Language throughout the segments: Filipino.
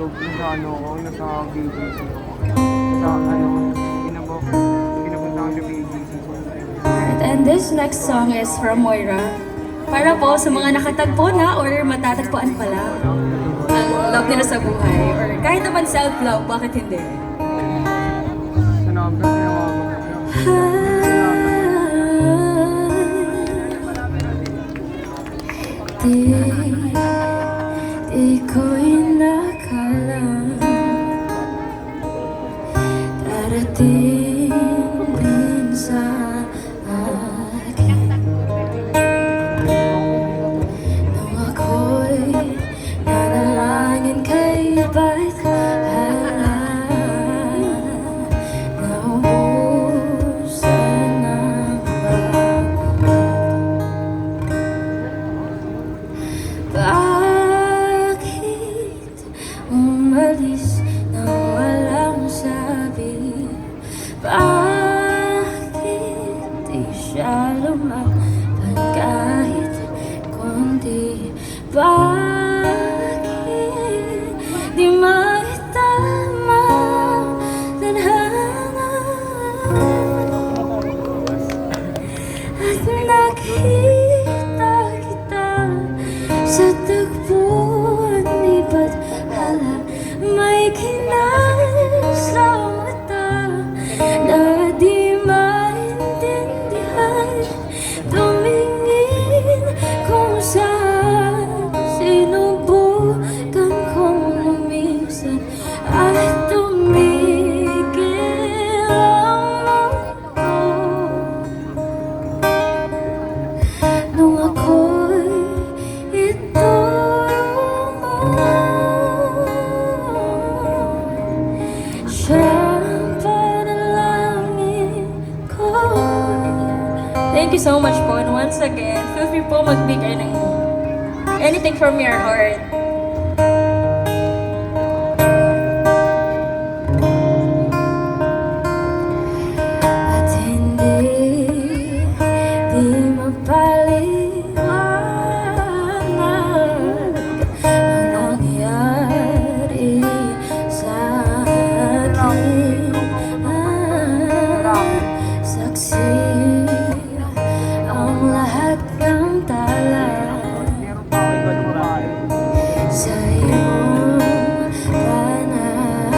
natutulog sa ano ko, nasa BBC ako. Sa ano, pinapunta ko sa BBC. Alright, and this next song is from Moira. Para po sa mga nakatagpo na or matatagpuan pala ang love nila sa buhay. Or kahit naman self-love, bakit hindi? Sa number, tinawagan ko. Di ko inakala darating din sa akin nung ako'y nanalangin kay Bathala. Naubusan ng bakit umalis nang walang sabi? Bakit di siya lumaban kahit konti? Bakit di maitama tadhana at nakita kita sa tagpuan ni Bathala? May kinalas sa mata na di maintindihan. Tumingin kung saan sinubukan kong lumisan at tumigil ang mundo nung ako'y thank you so much po. And once again, feel free po magbigay ng anything from your heart. At hindi di mapaliwanag ang nangyari sa akin. Saksi ang lahat ng tala sa iyong panahon.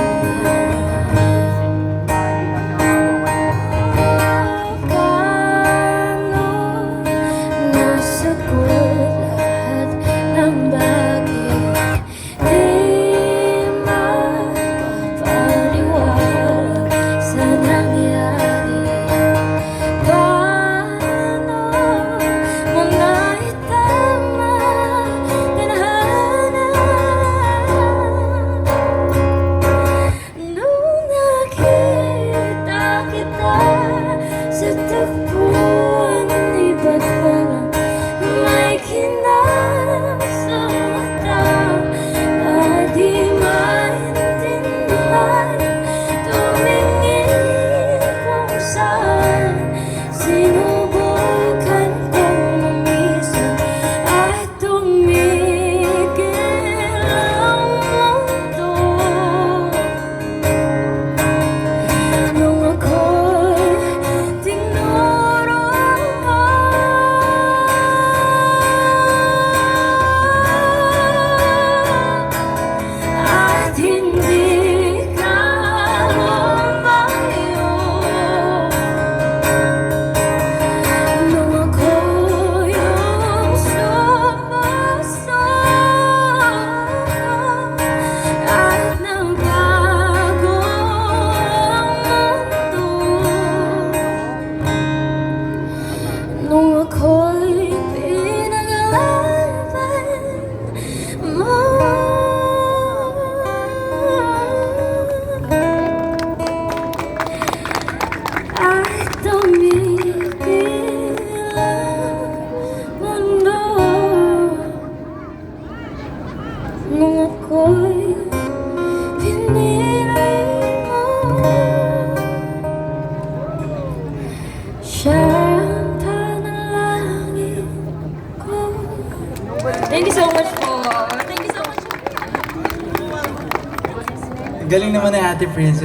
Nasagot lahat ng bagay, di makapaniwala sa nangyari. Paano mo naitama tadhana nung nakita kita sa tagpuan ni Bathala? May kinalas sa mata na di maintindihan. Tumingin kung saan sinubukan kong lumisan at tumigil ang mundo nung ako'y tinuro mo at hindi ka lumayo. Nung ako yung sumusoko at nagbago ang mundo, nung ako'y pinaglaban mo at tumigil ang mundo, nung ako'y pinili mo. Siya ang panalangin ko. Thank you so much po. Thank you so much. Galing naman ni Ate Princess.